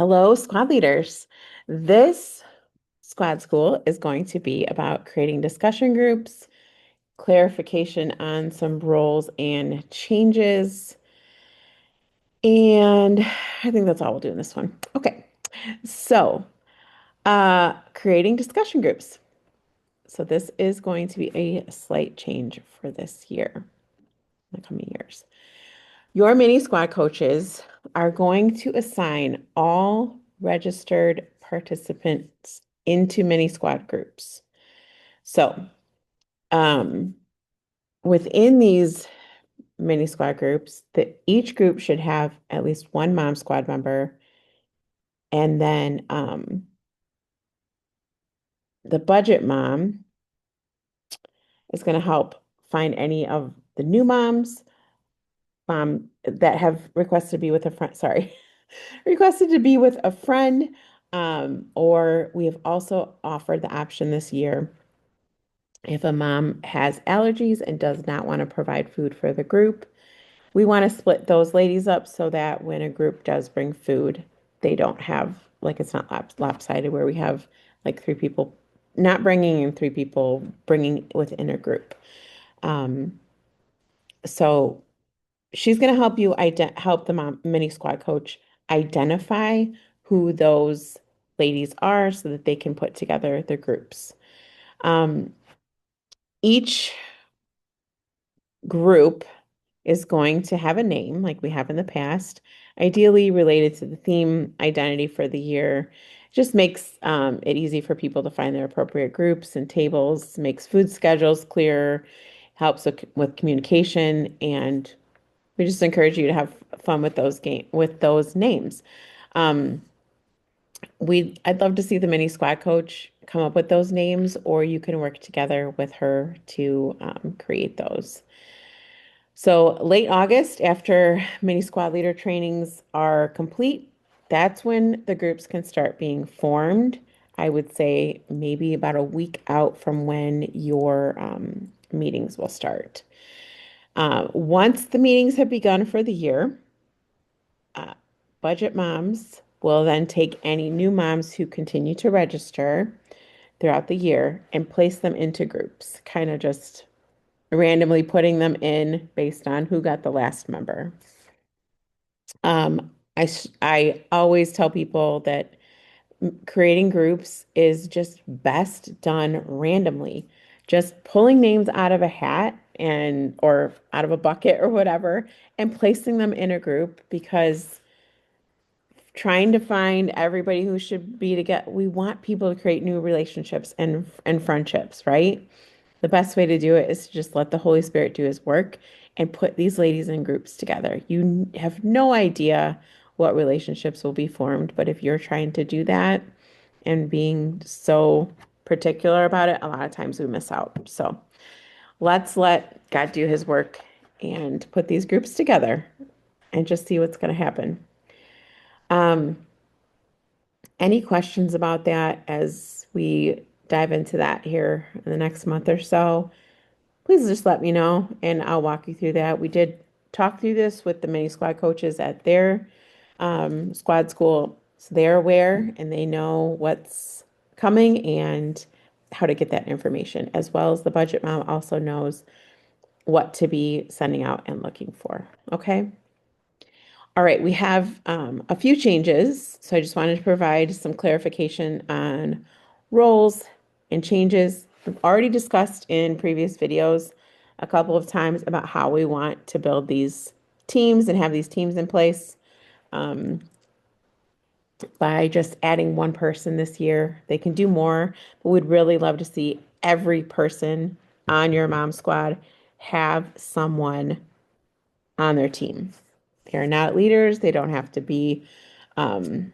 Hello, squad leaders. This squad school is going to be about creating discussion groups, clarification on some roles and changes, and I think that's all we'll do in this one. Okay, so creating discussion groups. So this is going to be a slight change for this year, in the coming years. Your mini squad coaches are going to assign all registered participants into mini squad groups. So, um, within these mini squad groups, that each group should have at least one mom squad member, and then the budget mom is going to help find any of the new moms that have requested to be with a friend. Sorry, requested to be with a friend. Or we have also offered the option this year if a mom has allergies and does not want to provide food for the group, we want to split those ladies up so that when a group does bring food, they don't have like it's not lopsided where we have like three people not bringing and three people bringing within a group. Um, so she's going to help you help the mom mini squad coach identify who those ladies are so that they can put together their groups. Um, each group is going to have a name like we have in the past, ideally related to the theme identity for the year. Just makes it easy for people to find their appropriate groups and tables, makes food schedules clear, helps with communication, and we just encourage you to have fun with those names. Um, I'd love to see the mini squad coach come up with those names, or you can work together with her to create those. So late August, after mini squad leader trainings are complete, that's when the groups can start being formed. I would say maybe about a week out from when your meetings will start. Once the meetings have begun for the year, uh, budget moms will then take any new moms who continue to register throughout the year and place them into groups, kind of just randomly putting them in based on who got the last member. I always tell people that creating groups is just best done randomly. Just pulling names out of a hat and or out of a bucket or whatever and placing them in a group because trying to find everybody who should be together, we want people to create new relationships and friendships, right? The best way to do it is to just let the Holy Spirit do his work and put these ladies in groups together. You have no idea what relationships will be formed, but if you're trying to do that and being so particular about it, a lot of times we miss out. So let's let God do his work and put these groups together and just see what's going to happen. Um, any questions about that as we dive into that here in the next month or so? Please just let me know and I'll walk you through that. We did talk through this with the mini squad coaches at their squad school. So they're aware and they know what's coming and how to get that information, as well as the budget mom also knows what to be sending out and looking for. Okay. All right. We have a few changes. So I just wanted to provide some clarification on roles and changes. We've already discussed in previous videos a couple of times about how we want to build these teams and have these teams in place. Um, by just adding one person this year. They can do more, but we'd really love to see every person on your mom squad have someone on their team. They are not leaders. They don't have to be um,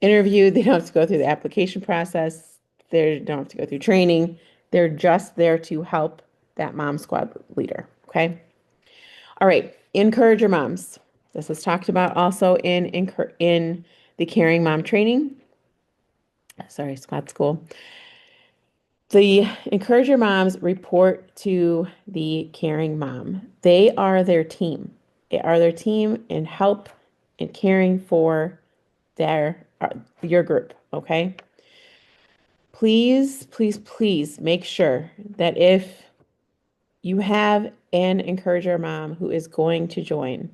interviewed. They don't have to go through the application process. They don't have to go through training. They're just there to help that mom squad leader. Okay. All right. Encourage your moms. This is talked about also in the Caring Mom training. Sorry, squad school. The Encourage Your Moms report to the Caring Mom. They are their team. They are their team in help and caring for your group, okay? Please, please, please make sure that if you have an encourager mom who is going to join,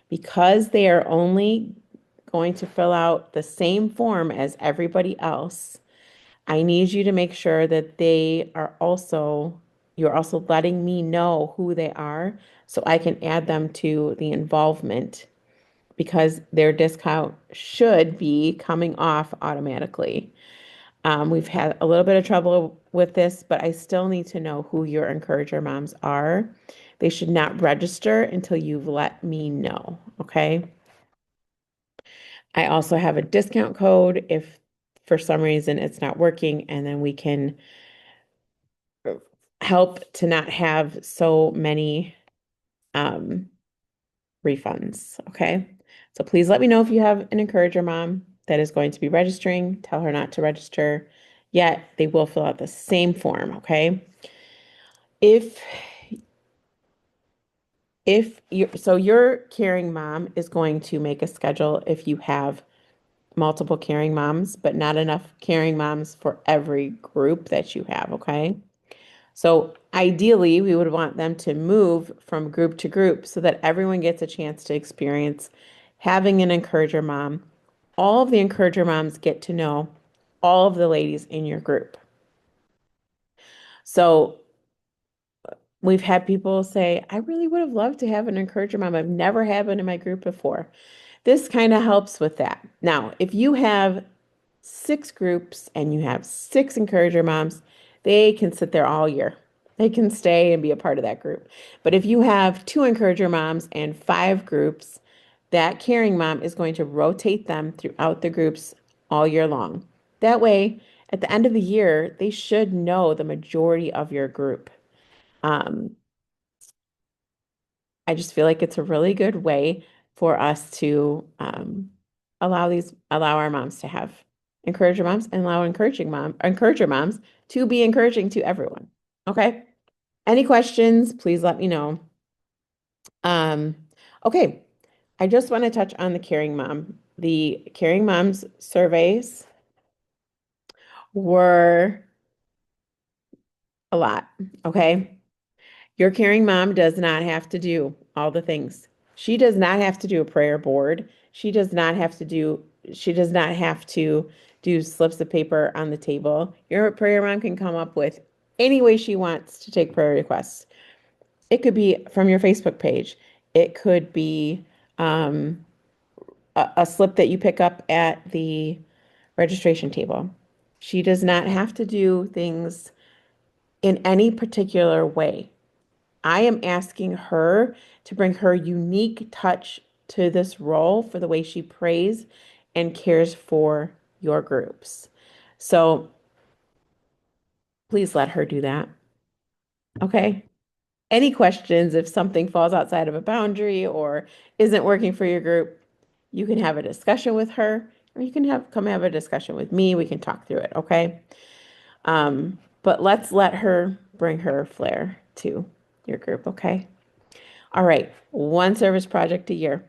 because they are only going to fill out the same form as everybody else, I need you to make sure that you're also letting me know who they are so I can add them to the involvement because their discount should be coming off automatically. We've had a little bit of trouble with this, but I still need to know who your encourager moms are. They should not register until you've let me know, okay? I also have a discount code if for some reason it's not working, and then we can help to not have so many um, refunds, okay? So please let me know if you have an encourager mom that is going to be registering. Tell her not to register yet. They will fill out the same form, okay? If your caring mom is going to make a schedule if you have multiple caring moms, but not enough caring moms for every group that you have, okay? So ideally, we would want them to move from group to group so that everyone gets a chance to experience having an encourager mom. All of the encourager moms get to know all of the ladies in your group. So we've had people say, I really would have loved to have an encourager mom. I've never had one in my group before. This kind of helps with that. Now, if you have 6 groups and you have 6 encourager moms, they can sit there all year. They can stay and be a part of that group. But if you have 2 encourager moms and 5 groups, that caring mom is going to rotate them throughout the groups all year long. That way, at the end of the year, they should know the majority of your group. Um, I just feel like it's a really good way for us to allow our moms to have encourager moms and allow encourager moms to be encouraging to everyone. Okay. Any questions, please let me know. Um, okay. I just want to touch on the caring mom. The caring moms surveys were a lot. Okay. Your caring mom does not have to do all the things. She does not have to do a prayer board. She does not have to do slips of paper on the table. Your prayer mom can come up with any way she wants to take prayer requests. It could be from your Facebook page. It could be a slip that you pick up at the registration table. She does not have to do things in any particular way. I am asking her to bring her unique touch to this role for the way she prays and cares for your groups. So please let her do that. Okay. Any questions if something falls outside of a boundary or isn't working for your group, you can have a discussion with her or you can come have a discussion with me. We can talk through it. Okay. But let's let her bring her flair to your group. Okay. All right, one service project a year.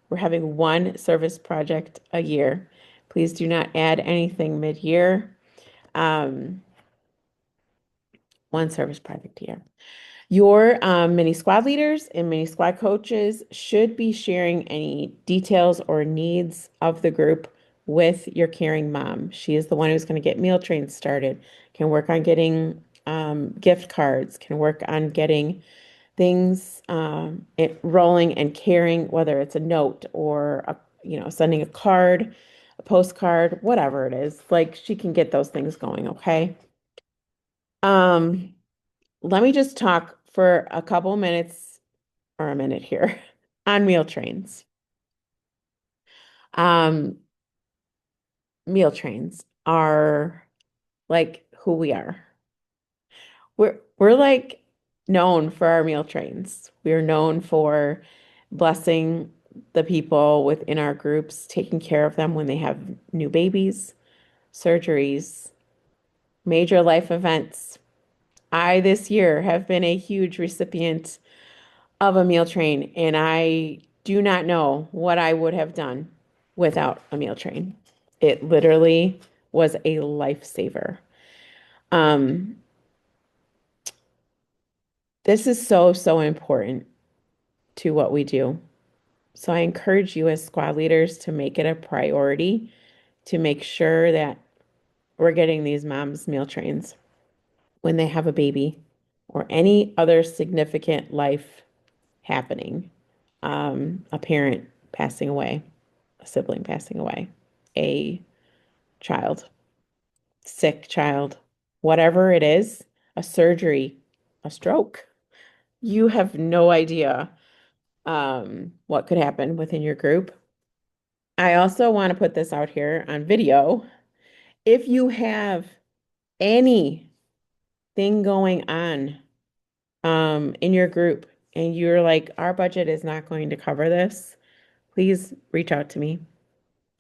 We're having one service project a year. Please do not add anything mid-year. Um, one service project a year. Your mini squad leaders and mini squad coaches should be sharing any details or needs of the group with your caring mom. She is the one who's going to get meal trains started, can work on getting gift cards, can work on getting things rolling and carrying, whether it's a note or sending a card, a postcard, whatever it is. Like she can get those things going, okay? Um, Let me just talk for a couple minutes or a minute here on meal trains. Um, Meal trains are like who we are. We're like known for our meal trains. We're known for blessing the people within our groups, taking care of them when they have new babies, surgeries, major life events. I this year have been a huge recipient of a meal train, and I do not know what I would have done without a meal train. It literally was a lifesaver. Um, this is so, so important to what we do. So I encourage you as squad leaders to make it a priority to make sure that we're getting these moms meal trains when they have a baby or any other significant life happening. A parent passing away, a sibling passing away, a child, sick child, whatever it is, a surgery, a stroke. You have no idea what could happen within your group. I also want to put this out here on video. If you have anything going on in your group and you're like, our budget is not going to cover this, please reach out to me.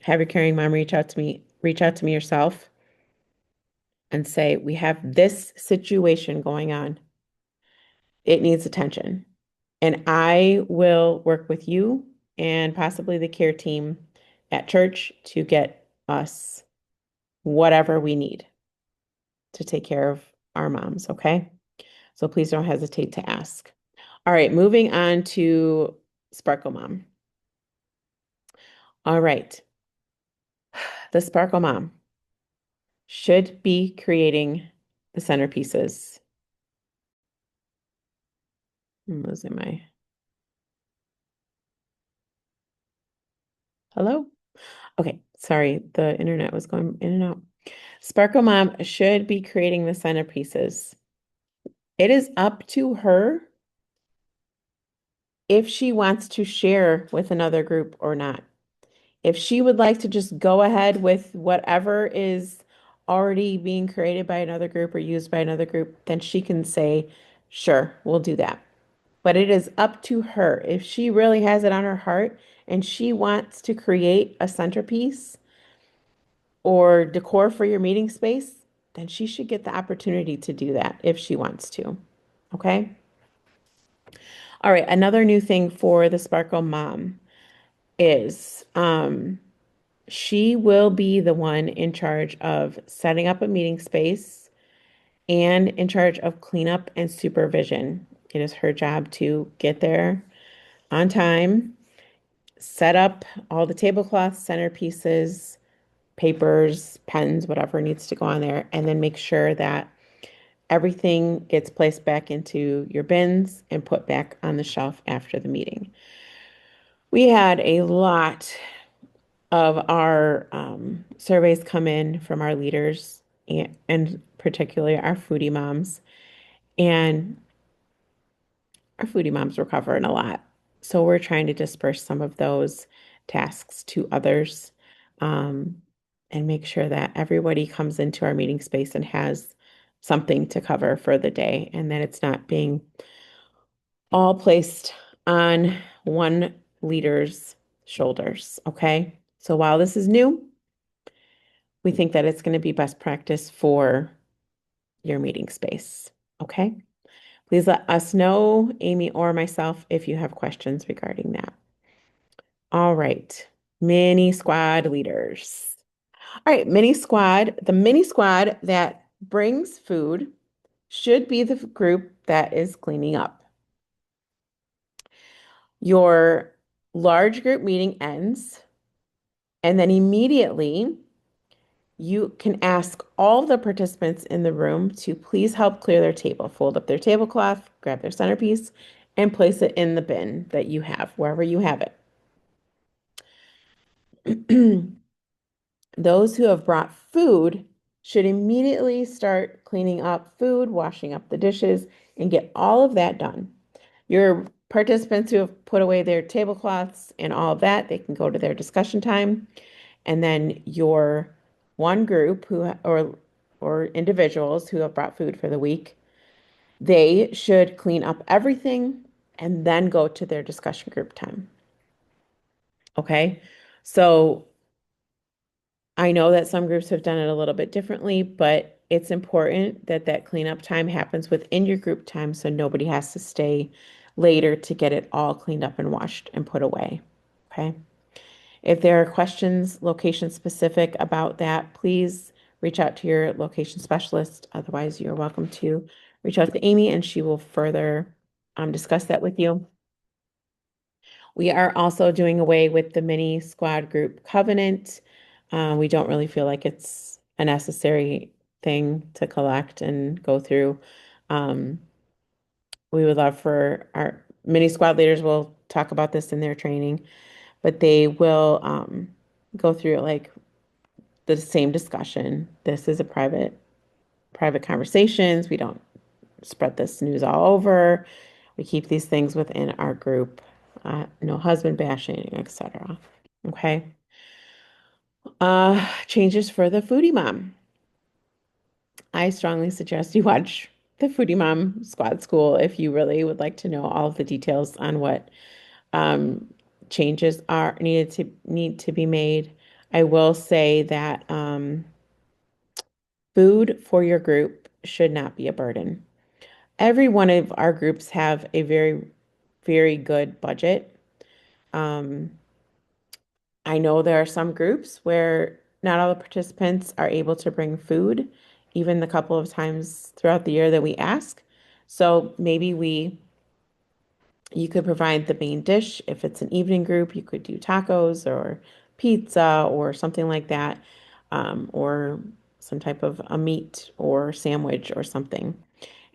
Have your caring mom reach out to me yourself and say, we have this situation going on. It needs attention. And I will work with you and possibly the care team at church to get us whatever we need to take care of our moms, okay? So please don't hesitate to ask. All right, moving on to Sparkle Mom. All right, the Sparkle Mom should be creating the centerpieces. I'm losing my hello? Okay, sorry, the internet was going in and out. Sparkle Mom should be creating the centerpieces. It is up to her if she wants to share with another group or not. If she would like to just go ahead with whatever is already being created by another group or used by another group, then she can say, sure, we'll do that. But it is up to her. If she really has it on her heart and she wants to create a centerpiece or decor for your meeting space, then she should get the opportunity to do that if she wants to. Okay? All right, another new thing for the Sparkle Mom is she will be the one in charge of setting up a meeting space and in charge of cleanup and supervision. It is her job to get there on time, set up all the tablecloths, centerpieces, papers, pens, whatever needs to go on there, and then make sure that everything gets placed back into your bins and put back on the shelf after the meeting. We had a lot of our surveys come in from our leaders and particularly our foodie moms. And our foodie moms were covering a lot. So we're trying to disperse some of those tasks to others um, and make sure that everybody comes into our meeting space and has something to cover for the day and that it's not being all placed on one leader's shoulders. Okay. So while this is new, we think that it's going to be best practice for your meeting space. Okay. Please let us know, Amy or myself, if you have questions regarding that. All right. Mini squad leaders. All right. Mini squad. The mini squad that brings food should be the group that is cleaning up. Your large group meeting ends, and then immediately you can ask all the participants in the room to please help clear their table, fold up their tablecloth, grab their centerpiece, and place it in the bin that you have, wherever you have it. Those who have brought food should immediately start cleaning up food, washing up the dishes, and get all of that done. Your participants who have put away their tablecloths and all of that, they can go to their discussion time. And then your one group who or individuals who have brought food for the week, they should clean up everything and then go to their discussion group time. Okay? So I know that some groups have done it a little bit differently, but it's important that that cleanup time happens within your group time so nobody has to stay later to get it all cleaned up and washed and put away. Okay? If there are questions location specific about that, please reach out to your location specialist. Otherwise, you're welcome to reach out to Amy and she will further discuss that with you. We are also doing away with the mini squad group covenant. We don't really feel like it's a necessary thing to collect and go through. Um, we would love for our mini squad leaders will talk about this in their training, but they will go through like the same discussion. This is a private conversations. We don't spread this news all over. We keep these things within our group. No husband bashing, etc. Okay. Changes for the foodie mom. I strongly suggest you watch the Foodie Mom Squad School if you really would like to know all of the details on what um, changes are need to be made. I will say that food for your group should not be a burden. Every one of our groups have a very good budget. Um, I know there are some groups where not all the participants are able to bring food, even the couple of times throughout the year that we ask. So maybe you could provide the main dish. If it's an evening group, you could do tacos or pizza or something like that, or some type of a meat or sandwich or something.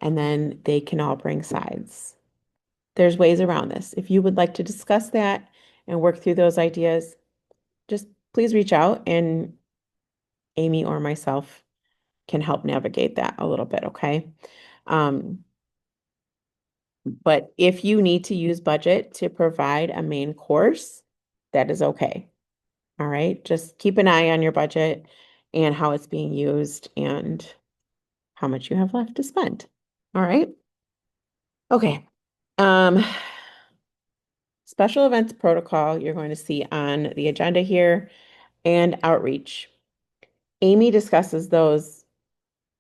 And then they can all bring sides. There's ways around this. If you would like to discuss that and work through those ideas, just please reach out and Amy or myself can help navigate that a little bit, okay? Um, but if you need to use budget to provide a main course, that is okay. All right. Just keep an eye on your budget and how it's being used and how much you have left to spend. All right. Okay. Um, special events protocol you're going to see on the agenda here and outreach. Amy discusses those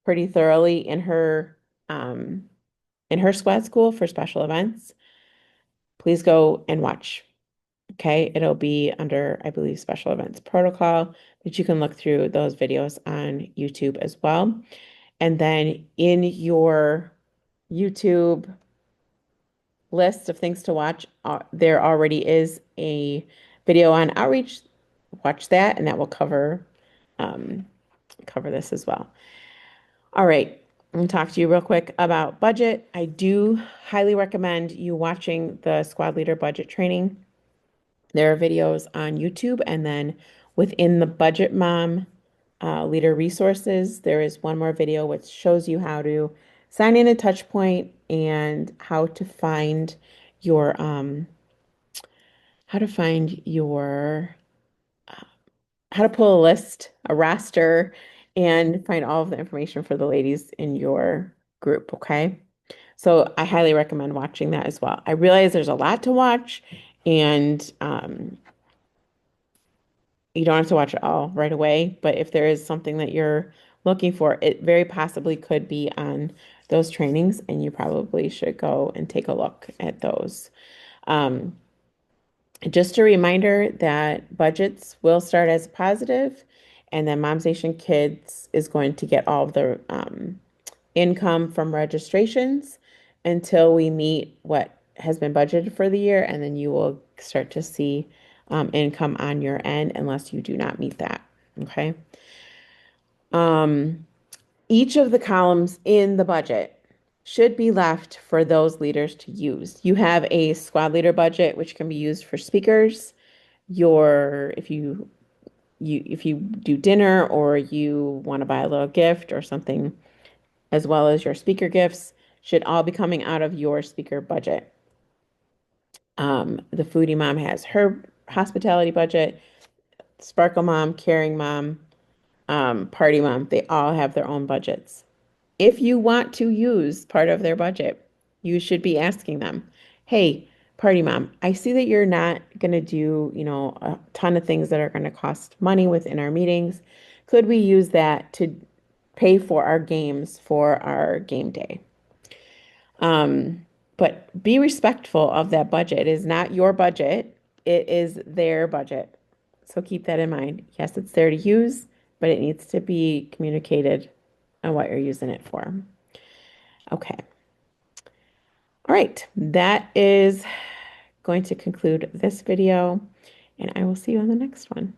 pretty thoroughly um in her squad school for special events. Please go and watch. Okay, it'll be under, I believe, special events protocol, but you can look through those videos on YouTube as well. And then in your YouTube list of things to watch, there already is a video on outreach. Watch that, and that will um, cover this as well. All right, I'm gonna talk to you real quick about budget. I do highly recommend you watching the squad leader budget training. There are videos on YouTube, and then within the Budget Mom Leader resources, there is one more video which shows you how to sign in a touch point and how to find your how to pull a list, a roster, and find all of the information for the ladies in your group, okay? So I highly recommend watching that as well. I realize there's a lot to watch, and you don't have to watch it all right away, but if there is something that you're looking for, it very possibly could be on those trainings, and you probably should go and take a look at those. Um, just a reminder that budgets will start as positive, and then Mom Station Kids is going to get all of the income from registrations until we meet what has been budgeted for the year, and then you will start to see income on your end unless you do not meet that. Okay. Um, each of the columns in the budget should be left for those leaders to use. You have a squad leader budget, which can be used for speakers. If you do dinner or you want to buy a little gift or something, as well as your speaker gifts, should all be coming out of your speaker budget. The Foodie Mom has her hospitality budget, Sparkle Mom, Caring Mom, Party Mom, they all have their own budgets. If you want to use part of their budget, you should be asking them, hey, Party Mom, I see that you're not going to do, a ton of things that are going to cost money within our meetings. Could we use that to pay for our games for our game day? But be respectful of that budget. It is not your budget, it is their budget. So keep that in mind. Yes, it's there to use, but it needs to be communicated on what you're using it for. Okay. All right. That is going to conclude this video, and I will see you on the next one.